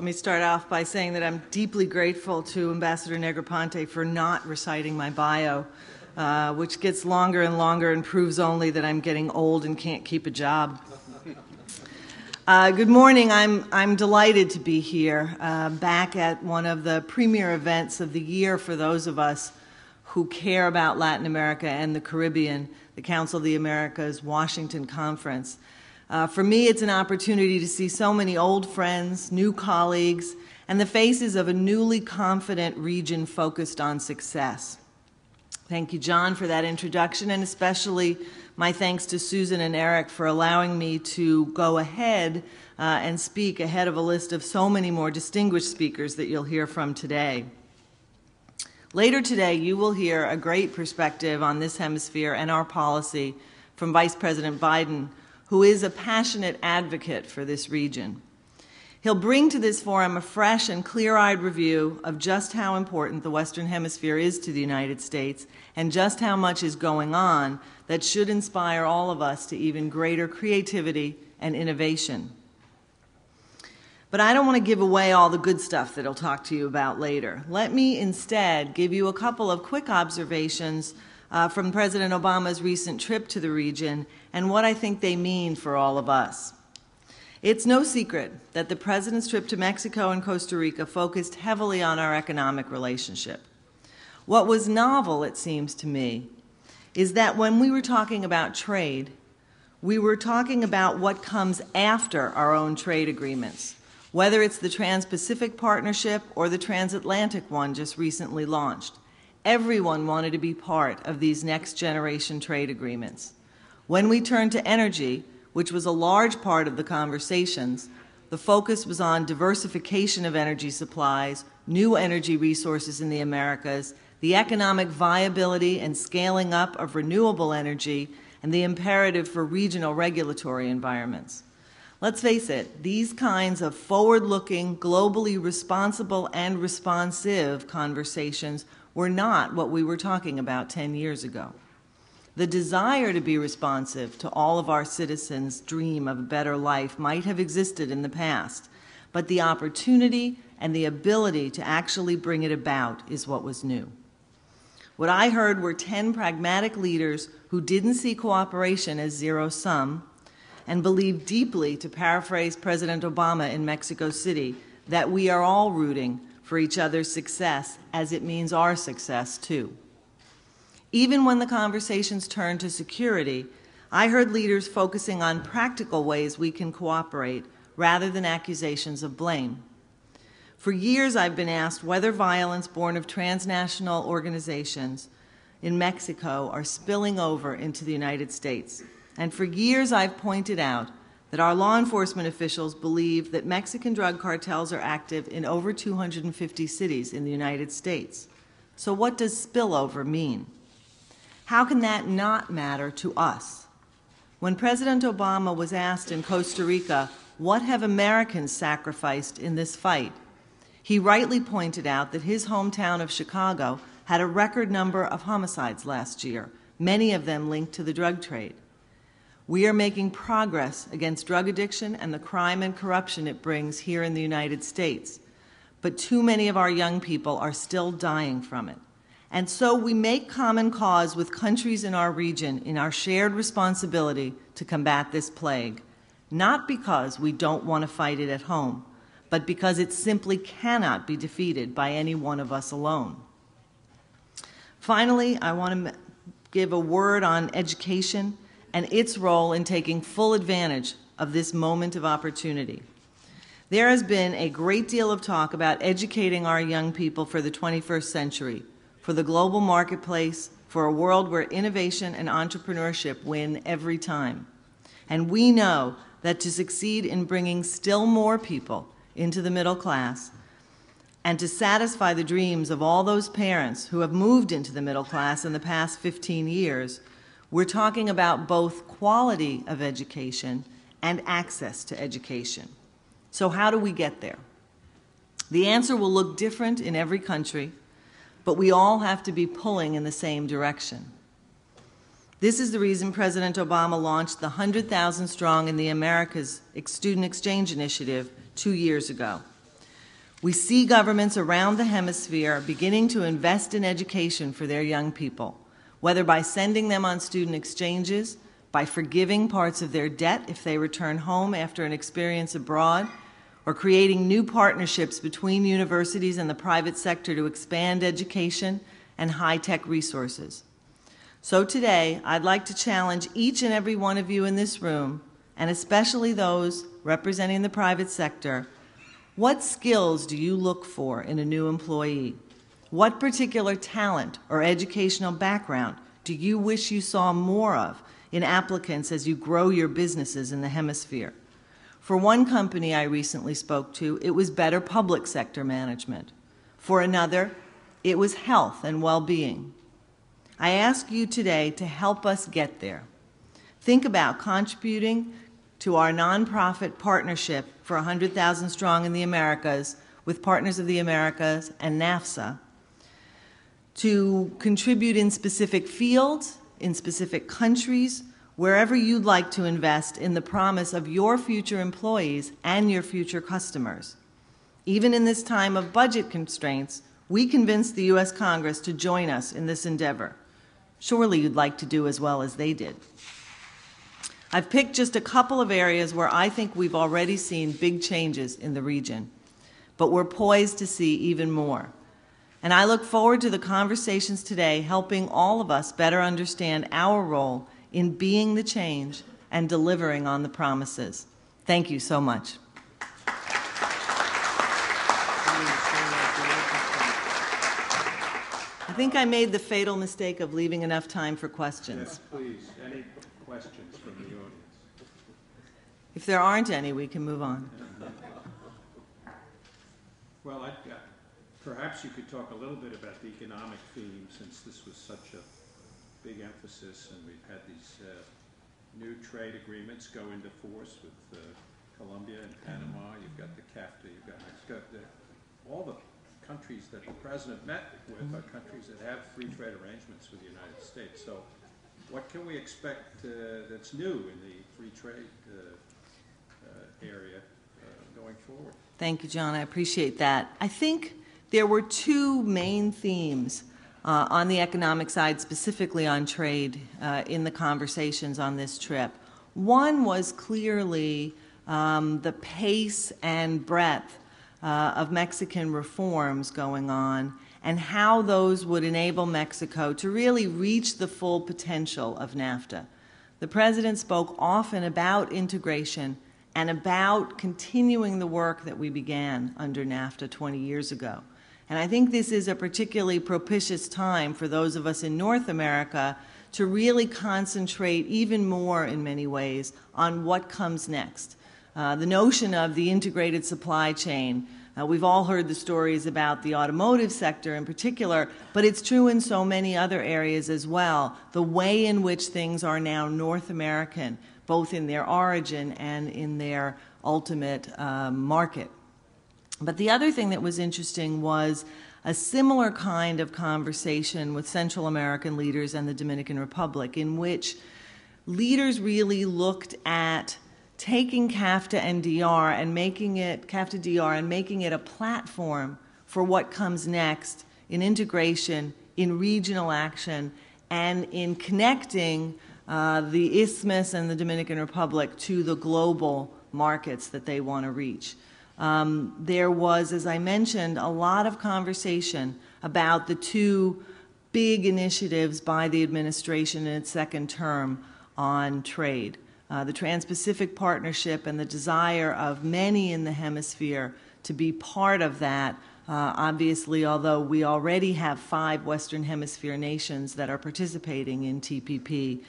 Let me start off by saying that I'm deeply grateful to Ambassador Negroponte for not reciting my bio, which gets longer and longer and proves only that I'm getting old and can't keep a job. Good morning. I'm delighted to be here, back at one of the premier events of the year for those of us who care about Latin America and the Caribbean, the Council of the Americas Washington Conference. For me, it's an opportunity to see so many old friends, new colleagues, and the faces of a newly confident region focused on success. Thank you, John, for that introduction, and especially my thanks to Susan and Eric for allowing me to go ahead and speak ahead of a list of so many more distinguished speakers that you'll hear from today. Later today, you will hear a great perspective on this hemisphere and our policy from Vice President Biden, who is a passionate advocate for this region. He'll bring to this forum a fresh and clear-eyed review of just how important the Western Hemisphere is to the United States and just how much is going on that should inspire all of us to even greater creativity and innovation. But I don't want to give away all the good stuff that he'll talk to you about later. Let me instead give you a couple of quick observations from President Obama's recent trip to the region and what I think they mean for all of us. It's no secret that the President's trip to Mexico and Costa Rica focused heavily on our economic relationship. What was novel, it seems to me, is that when we were talking about trade, we were talking about what comes after our own trade agreements, whether it's the Trans-Pacific Partnership or the Transatlantic one just recently launched. Everyone wanted to be part of these next-generation trade agreements. When we turned to energy, which was a large part of the conversations, the focus was on diversification of energy supplies, new energy resources in the Americas, the economic viability and scaling up of renewable energy, and the imperative for regional regulatory environments. Let's face it, these kinds of forward-looking, globally responsible and responsive conversations were not what we were talking about 10 years ago. The desire to be responsive to all of our citizens' dream of a better life might have existed in the past, but the opportunity and the ability to actually bring it about is what was new. What I heard were 10 pragmatic leaders who didn't see cooperation as zero-sum and believed deeply, to paraphrase President Obama in Mexico City, that we are all rooting for each other's success as it means our success too. Even when the conversations turned to security, I heard leaders focusing on practical ways we can cooperate rather than accusations of blame. For years I've been asked whether violence born of transnational organizations in Mexico are spilling over into the United States. And for years I've pointed out that our law enforcement officials believe that Mexican drug cartels are active in over 250 cities in the United States. So what does spillover mean? How can that not matter to us? When President Obama was asked in Costa Rica, what have Americans sacrificed in this fight? He rightly pointed out that his hometown of Chicago had a record number of homicides last year, many of them linked to the drug trade. We are making progress against drug addiction and the crime and corruption it brings here in the United States, but too many of our young people are still dying from it. And so we make common cause with countries in our region in our shared responsibility to combat this plague, not because we don't want to fight it at home, but because it simply cannot be defeated by any one of us alone. Finally, I want to give a word on education and its role in taking full advantage of this moment of opportunity. There has been a great deal of talk about educating our young people for the 21st century, for the global marketplace, for a world where innovation and entrepreneurship win every time. And we know that to succeed in bringing still more people into the middle class and to satisfy the dreams of all those parents who have moved into the middle class in the past 15 years, we're talking about both quality of education and access to education. So how do we get there? The answer will look different in every country, but we all have to be pulling in the same direction. This is the reason President Obama launched the 100,000 Strong in the Americas Student Exchange Initiative 2 years ago. We see governments around the hemisphere beginning to invest in education for their young people, whether by sending them on student exchanges, by forgiving parts of their debt if they return home after an experience abroad, or creating new partnerships between universities and the private sector to expand education and high-tech resources. So today, I'd like to challenge each and every one of you in this room, and especially those representing the private sector. What skills do you look for in a new employee? What particular talent or educational background do you wish you saw more of in applicants as you grow your businesses in the hemisphere? For one company I recently spoke to, it was better public sector management. For another, it was health and well-being. I ask you today to help us get there. Think about contributing to our nonprofit partnership for 100,000 Strong in the Americas with Partners of the Americas and NAFSA to contribute in specific fields, in specific countries, wherever you'd like to invest in the promise of your future employees and your future customers. Even in this time of budget constraints, we convinced the U.S. Congress to join us in this endeavor. Surely you'd like to do as well as they did. I've picked just a couple of areas where I think we've already seen big changes in the region, but we're poised to see even more. And I look forward to the conversations today helping all of us better understand our role in being the change and delivering on the promises. Thank you so much. I think I made the fatal mistake of leaving enough time for questions. Yes, please. Any questions from the audience? If there aren't any, we can move on. Well, perhaps you could talk a little bit about the economic theme, since this was such a big emphasis, and we've had these new trade agreements go into force with Colombia and Panama. You've got the CAFTA, you've got Mexico. All the countries that the president met with are countries that have free trade arrangements with the United States. So what can we expect that's new in the free trade area going forward? Thank you, John. I appreciate that. I think there were two main themes on the economic side, specifically on trade, in the conversations on this trip. One was clearly the pace and breadth of Mexican reforms going on and how those would enable Mexico to really reach the full potential of NAFTA. The President spoke often about integration and about continuing the work that we began under NAFTA 20 years ago. And I think this is a particularly propitious time for those of us in North America to really concentrate even more in many ways on what comes next. The notion of the integrated supply chain, we've all heard the stories about the automotive sector in particular, but it's true in so many other areas as well. The way in which things are now North American, both in their origin and in their ultimate market. But the other thing that was interesting was a similar kind of conversation with Central American leaders and the Dominican Republic, in which leaders really looked at taking CAFTA and DR and making it CAFTA-DR and making it a platform for what comes next in integration, in regional action, and in connecting the Isthmus and the Dominican Republic to the global markets that they want to reach. There was, as I mentioned, a lot of conversation about the two big initiatives by the administration in its second term on trade. The Trans-Pacific Partnership and the desire of many in the hemisphere to be part of that. Obviously, although we already have 5 Western Hemisphere nations that are participating in TPP,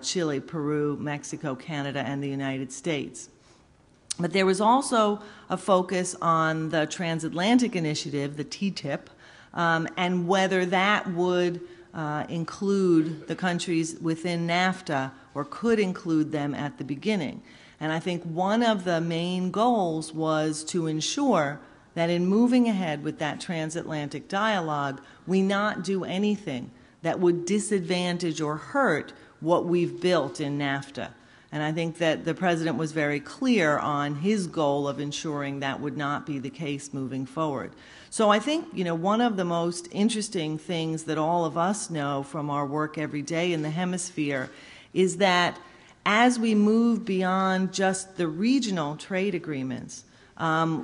Chile, Peru, Mexico, Canada, and the United States. But there was also a focus on the Transatlantic Initiative, the TTIP, and whether that would include the countries within NAFTA or could include them at the beginning. And I think one of the main goals was to ensure that in moving ahead with that transatlantic dialogue, we not do anything that would disadvantage or hurt what we've built in NAFTA. And I think that the President was very clear on his goal of ensuring that would not be the case moving forward. So I think, one of the most interesting things that all of us know from our work every day in the hemisphere is that as we move beyond just the regional trade agreements,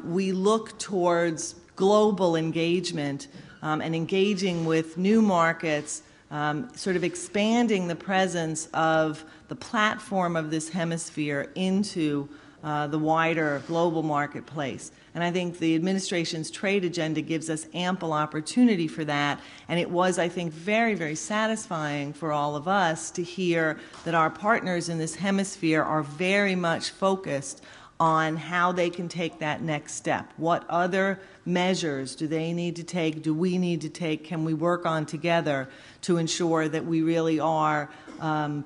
we look towards global engagement and engaging with new markets, sort of expanding the presence of the platform of this hemisphere into the wider global marketplace. And I think the administration's trade agenda gives us ample opportunity for that. And it was, I think, very, very satisfying for all of us to hear that our partners in this hemisphere are very much focused on how they can take that next step. What other measures do they need to take? Do we need to take? Can we work on together to ensure that we really are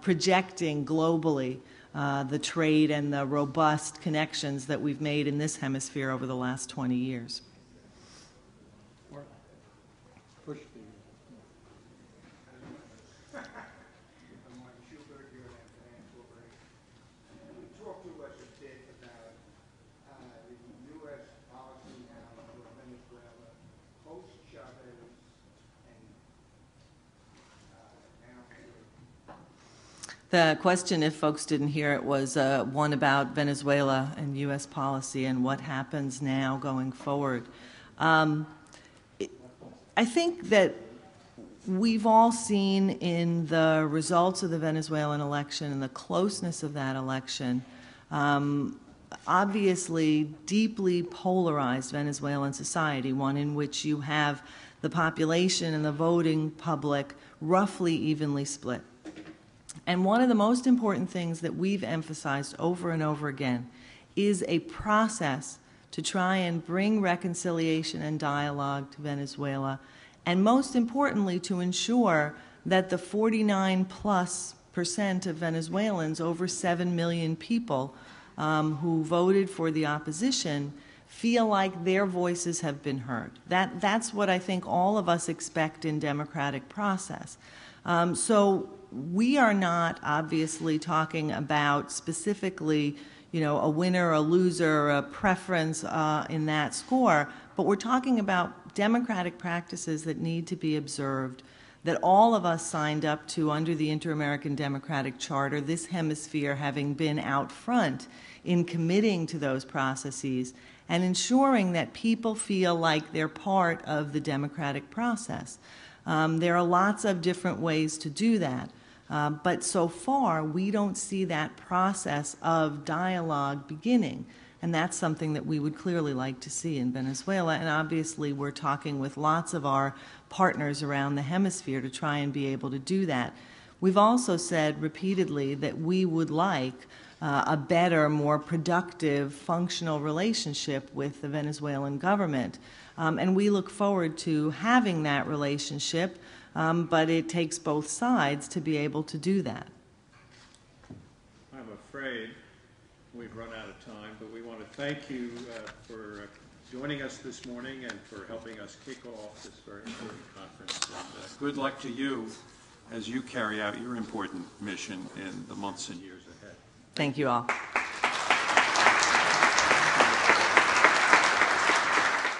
projecting globally the trade and the robust connections that we've made in this hemisphere over the last 20 years? Push the talk to us a bit about the U.S. policy now for Venezuela, post-Chavez, and now. The question, if folks didn't hear it, was one about Venezuela and U.S. policy and what happens now going forward. I think that we've all seen in the results of the Venezuelan election and the closeness of that election, obviously deeply polarized Venezuelan society, one in which you have the population and the voting public roughly evenly split. And one of the most important things that we've emphasized over and over again is a process to try and bring reconciliation and dialogue to Venezuela, and most importantly, to ensure that the 49+% of Venezuelans, over 7 million people who voted for the opposition, feel like their voices have been heard. That's what I think all of us expect in democratic process. So we are not obviously talking about specifically, a winner, a loser, a preference in that score, but we're talking about democratic practices that need to be observed, that all of us signed up to under the Inter-American Democratic Charter, this hemisphere having been out front in committing to those processes and ensuring that people feel like they're part of the democratic process. There are lots of different ways to do that. But so far, we don't see that process of dialogue beginning. And that's something that we would clearly like to see in Venezuela. And obviously, we're talking with lots of our partners around the hemisphere to try and be able to do that. We've also said repeatedly that we would like a better, more productive, functional relationship with the Venezuelan government. And we look forward to having that relationship, but it takes both sides to be able to do that. I'm afraid we've run out of time, but we want to thank you for joining us this morning and for helping us kick off this very important conference. And good luck to you as you carry out your important mission in the months and years ahead. Thank you all.